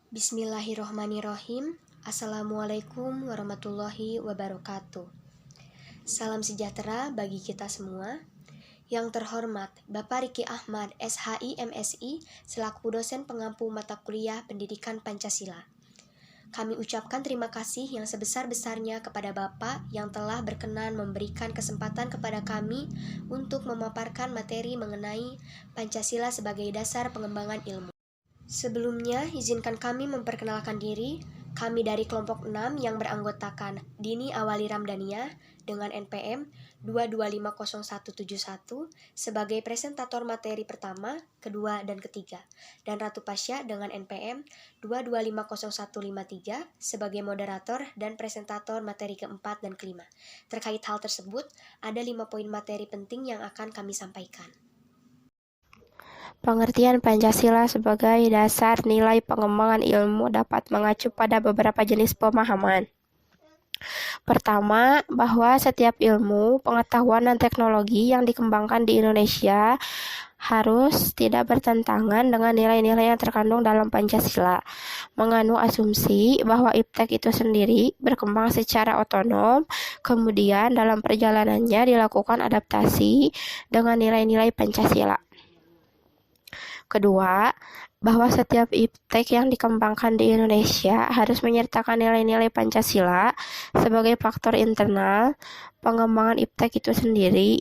Bismillahirrohmanirrohim. Assalamualaikum warahmatullahi wabarakatuh. Salam sejahtera bagi kita semua. Yang terhormat Bapak Riki Ahmad, SHI MSI, selaku dosen pengampu mata kuliah Pendidikan Pancasila. Kami ucapkan terima kasih yang sebesar-besarnya kepada Bapak yang telah berkenan memberikan kesempatan kepada kami untuk memaparkan materi mengenai Pancasila sebagai dasar pengembangan ilmu. Sebelumnya, izinkan kami memperkenalkan diri. Kami dari kelompok 6 yang beranggotakan Dini Awali Ramdania dengan NPM 2250171 sebagai presentator materi pertama, kedua, dan ketiga, dan Ratu Pasya dengan NPM 2250153 sebagai moderator dan presentator materi keempat dan kelima. Terkait hal tersebut, ada 5 poin materi penting yang akan kami sampaikan. Pengertian Pancasila sebagai dasar nilai pengembangan ilmu dapat mengacu pada beberapa jenis pemahaman. Pertama, bahwa setiap ilmu, pengetahuan, dan teknologi yang dikembangkan di Indonesia harus tidak bertentangan dengan nilai-nilai yang terkandung dalam Pancasila. Mengandung asumsi bahwa iptek itu sendiri berkembang secara otonom, kemudian dalam perjalanannya dilakukan adaptasi dengan nilai-nilai Pancasila. Kedua, bahwa setiap iptek yang dikembangkan di Indonesia harus menyertakan nilai-nilai Pancasila sebagai faktor internal pengembangan iptek itu sendiri,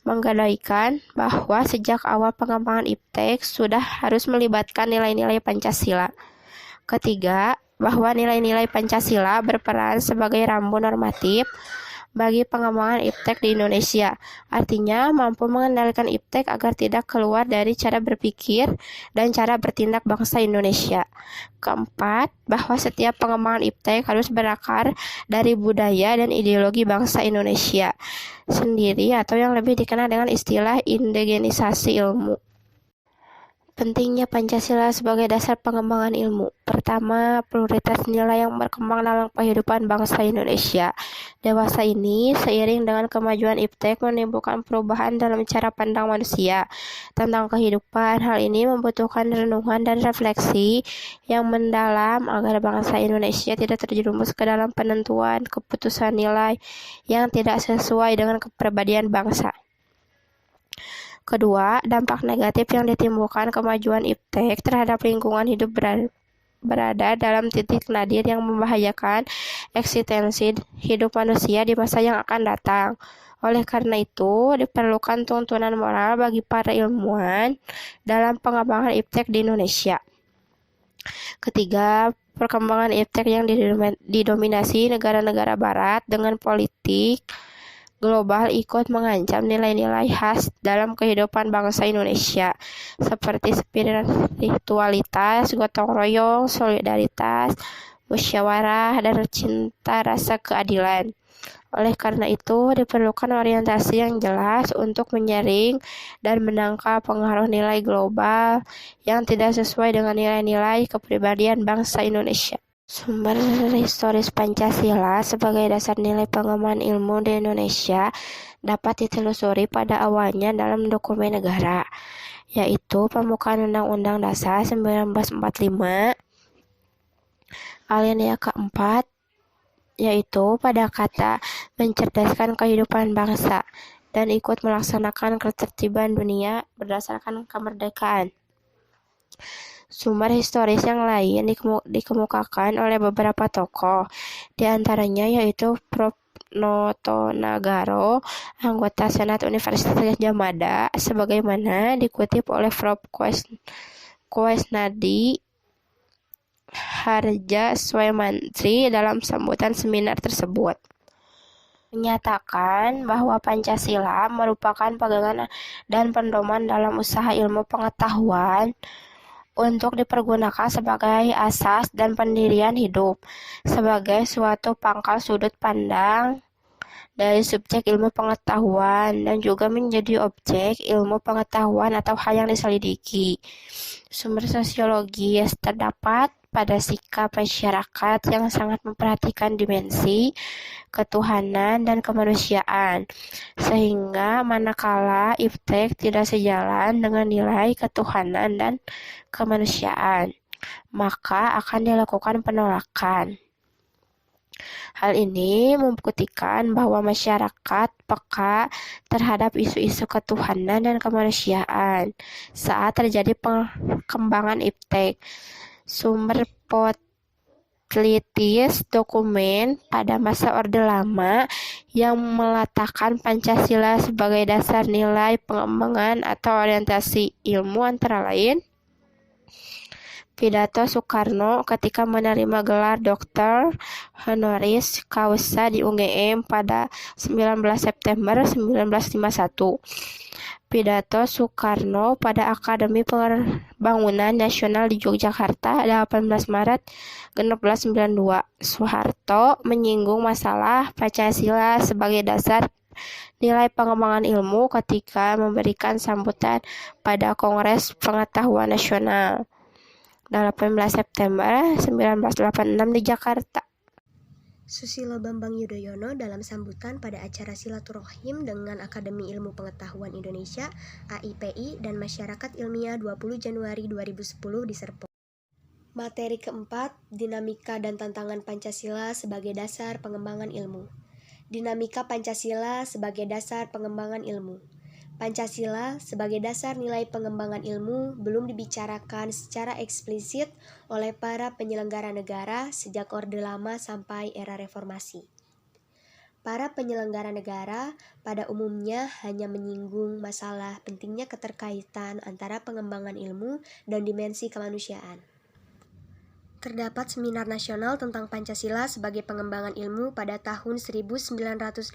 menggadaikan bahwa sejak awal pengembangan iptek sudah harus melibatkan nilai-nilai Pancasila. Ketiga, bahwa nilai-nilai Pancasila berperan sebagai rambu normatif bagi pengembangan iptek di Indonesia, artinya mampu mengendalikan iptek agar tidak keluar dari cara berpikir dan cara bertindak bangsa Indonesia. Keempat, bahwa setiap pengembangan iptek harus berakar dari budaya dan ideologi bangsa Indonesia sendiri atau yang lebih dikenal dengan istilah indigenisasi ilmu. Pentingnya Pancasila sebagai dasar pengembangan ilmu. Pertama, prioritas nilai yang berkembang dalam kehidupan bangsa Indonesia. Dewasa ini, seiring dengan kemajuan iptek, menimbulkan perubahan dalam cara pandang manusia tentang kehidupan. Hal ini membutuhkan renungan dan refleksi yang mendalam agar bangsa Indonesia tidak terjerumus ke dalam penentuan keputusan nilai yang tidak sesuai dengan kepribadian bangsa. Kedua, dampak negatif yang ditimbulkan kemajuan iptek terhadap lingkungan hidup berada dalam titik nadir yang membahayakan eksistensi hidup manusia di masa yang akan datang. Oleh karena itu, diperlukan tuntunan moral bagi para ilmuwan dalam pengembangan iptek di Indonesia. Ketiga, perkembangan iptek yang didominasi negara-negara barat dengan politik global ikut mengancam nilai-nilai khas dalam kehidupan bangsa Indonesia, seperti spiritualitas, gotong royong, solidaritas, musyawarah, dan cinta rasa keadilan. Oleh karena itu, diperlukan orientasi yang jelas untuk menyaring dan menangkal pengaruh nilai global yang tidak sesuai dengan nilai-nilai kepribadian bangsa Indonesia. Sumber historis Pancasila sebagai dasar nilai pengembangan ilmu di Indonesia dapat ditelusuri pada awalnya dalam dokumen negara, yaitu Pembukaan Undang-Undang Dasar 1945, alinea keempat, yaitu pada kata mencerdaskan kehidupan bangsa dan ikut melaksanakan ketertiban dunia berdasarkan kemerdekaan. Sumber historis yang lain dikemukakan oleh beberapa tokoh, di antaranya yaitu Prof. Noto Nagaro, anggota Senat Universitas Gadjah Mada, sebagaimana dikutip oleh Prof. Koesnadi Harja Swemantri dalam sambutan seminar tersebut. Menyatakan bahwa Pancasila merupakan pegangan dan pedoman dalam usaha ilmu pengetahuan untuk dipergunakan sebagai asas dan pendirian hidup, sebagai suatu pangkal sudut pandang dari subjek ilmu pengetahuan dan juga menjadi objek ilmu pengetahuan atau hal yang diselidiki. Sumber sosiologis terdapat pada sikap masyarakat yang sangat memperhatikan dimensi ketuhanan dan kemanusiaan, sehingga manakala iptek tidak sejalan dengan nilai ketuhanan dan kemanusiaan, maka akan dilakukan penolakan. Hal ini membuktikan bahwa masyarakat peka terhadap isu-isu ketuhanan dan kemanusiaan saat terjadi perkembangan iptek. Sumber Potlitis dokumen pada masa Orde Lama yang meletakkan Pancasila sebagai dasar nilai pengembangan atau orientasi ilmu antara lain pidato Soekarno ketika menerima gelar Doktor Honoris Causa di UGM pada 19 September 1951. Pidato Soekarno pada Akademi Pembangunan Nasional di Yogyakarta 18 Maret 1992. Soeharto menyinggung masalah Pancasila sebagai dasar nilai pengembangan ilmu ketika memberikan sambutan pada Kongres Pengetahuan Nasional 18 September 1986 di Jakarta. Susilo Bambang Yudhoyono dalam sambutan pada acara silaturahim dengan Akademi Ilmu Pengetahuan Indonesia AIPI dan Masyarakat Ilmiah 20 Januari 2010 di Serpong. Materi keempat, dinamika dan tantangan Pancasila sebagai dasar pengembangan ilmu. Dinamika Pancasila sebagai dasar pengembangan ilmu. Pancasila sebagai dasar nilai pengembangan ilmu belum dibicarakan secara eksplisit oleh para penyelenggara negara sejak Orde Lama sampai era Reformasi. Para penyelenggara negara pada umumnya hanya menyinggung masalah pentingnya keterkaitan antara pengembangan ilmu dan dimensi kemanusiaan. Terdapat seminar nasional tentang Pancasila sebagai pengembangan ilmu pada tahun 1987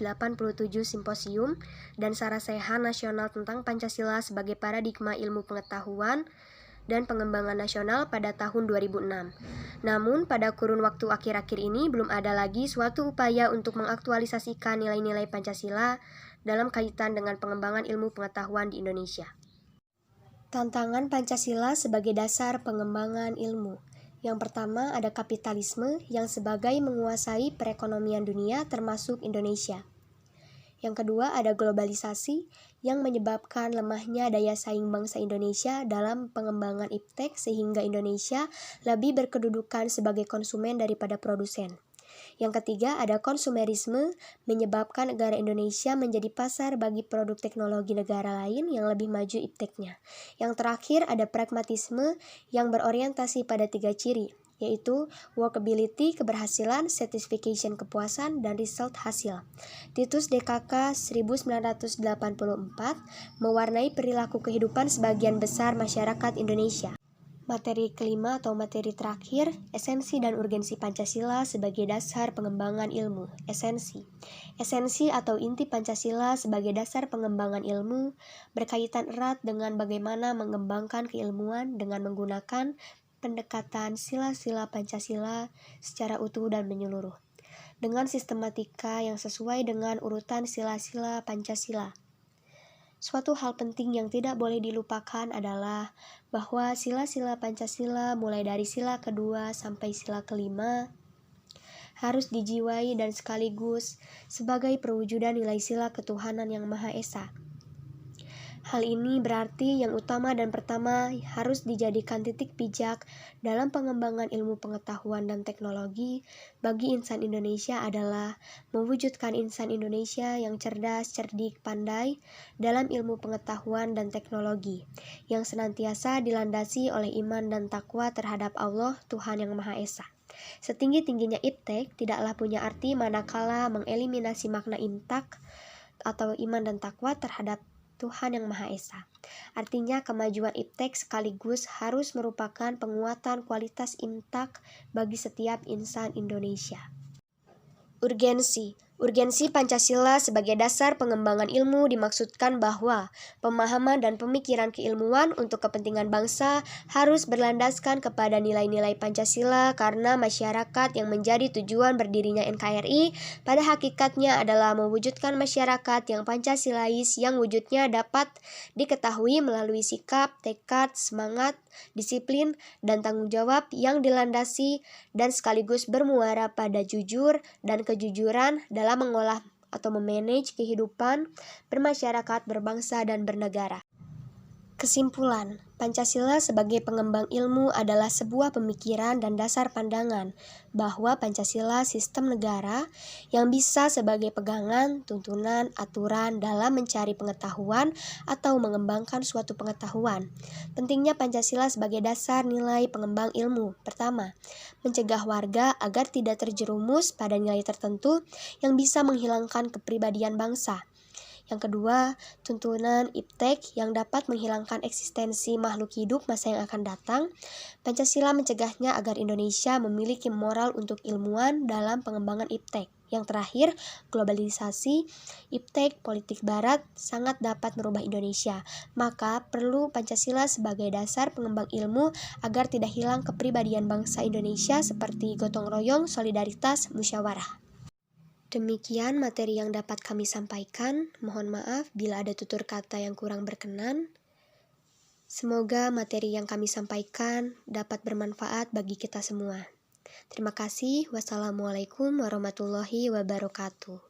simposium dan sarasehan nasional tentang Pancasila sebagai paradigma ilmu pengetahuan dan pengembangan nasional pada tahun 2006. Namun pada kurun waktu akhir-akhir ini belum ada lagi suatu upaya untuk mengaktualisasikan nilai-nilai Pancasila dalam kaitan dengan pengembangan ilmu pengetahuan di Indonesia. Tantangan Pancasila sebagai dasar pengembangan ilmu. Yang pertama ada kapitalisme yang sebagai menguasai perekonomian dunia termasuk Indonesia. Yang kedua ada globalisasi yang menyebabkan lemahnya daya saing bangsa Indonesia dalam pengembangan iptek sehingga Indonesia lebih berkedudukan sebagai konsumen daripada produsen. Yang ketiga ada konsumerisme menyebabkan negara Indonesia menjadi pasar bagi produk teknologi negara lain yang lebih maju ipteknya. Yang terakhir ada pragmatisme yang berorientasi pada 3 ciri, yaitu workability, keberhasilan, certification, kepuasan, dan result hasil. Titus DKK 1984 mewarnai perilaku kehidupan sebagian besar masyarakat Indonesia. Materi kelima atau materi terakhir, esensi dan urgensi Pancasila sebagai dasar pengembangan ilmu. Esensi. Esensi atau inti Pancasila sebagai dasar pengembangan ilmu berkaitan erat dengan bagaimana mengembangkan keilmuan dengan menggunakan pendekatan sila-sila Pancasila secara utuh dan menyeluruh, dengan sistematika yang sesuai dengan urutan sila-sila Pancasila. Suatu hal penting yang tidak boleh dilupakan adalah bahwa sila-sila Pancasila mulai dari sila kedua sampai sila kelima harus dijiwai dan sekaligus sebagai perwujudan nilai sila ketuhanan yang Maha Esa. Hal ini berarti yang utama dan pertama harus dijadikan titik pijak dalam pengembangan ilmu pengetahuan dan teknologi bagi insan Indonesia adalah mewujudkan insan Indonesia yang cerdas, cerdik, pandai dalam ilmu pengetahuan dan teknologi, yang senantiasa dilandasi oleh iman dan takwa terhadap Allah, Tuhan yang Maha Esa. Setinggi-tingginya iptek tidaklah punya arti manakala mengeliminasi makna intak atau iman dan takwa terhadap Tuhan yang Maha Esa. Artinya kemajuan iptek sekaligus harus merupakan penguatan kualitas intak bagi setiap insan Indonesia. Urgensi. Urgensi Pancasila sebagai dasar pengembangan ilmu dimaksudkan bahwa pemahaman dan pemikiran keilmuan untuk kepentingan bangsa harus berlandaskan kepada nilai-nilai Pancasila karena masyarakat yang menjadi tujuan berdirinya NKRI pada hakikatnya adalah mewujudkan masyarakat yang Pancasilais yang wujudnya dapat diketahui melalui sikap, tekad, semangat, disiplin, dan tanggung jawab yang dilandasi dan sekaligus bermuara pada jujur dan kejujuran dalam mengolah atau memanage kehidupan bermasyarakat, berbangsa, dan bernegara. Kesimpulan, Pancasila sebagai pengembang ilmu adalah sebuah pemikiran dan dasar pandangan bahwa Pancasila sistem negara yang bisa sebagai pegangan, tuntunan, aturan dalam mencari pengetahuan atau mengembangkan suatu pengetahuan. Pentingnya Pancasila sebagai dasar nilai pengembang ilmu. Pertama, mencegah warga agar tidak terjerumus pada nilai tertentu yang bisa menghilangkan kepribadian bangsa. Yang kedua, tuntunan iptek yang dapat menghilangkan eksistensi makhluk hidup masa yang akan datang. Pancasila mencegahnya agar Indonesia memiliki moral untuk ilmuwan dalam pengembangan iptek. Yang terakhir, globalisasi iptek politik barat sangat dapat merubah Indonesia. Maka perlu Pancasila sebagai dasar pengembang ilmu agar tidak hilang kepribadian bangsa Indonesia seperti gotong royong, solidaritas, musyawarah. Demikian materi yang dapat kami sampaikan. Mohon maaf bila ada tutur kata yang kurang berkenan. Semoga materi yang kami sampaikan dapat bermanfaat bagi kita semua. Terima kasih. Wassalamualaikum warahmatullahi wabarakatuh.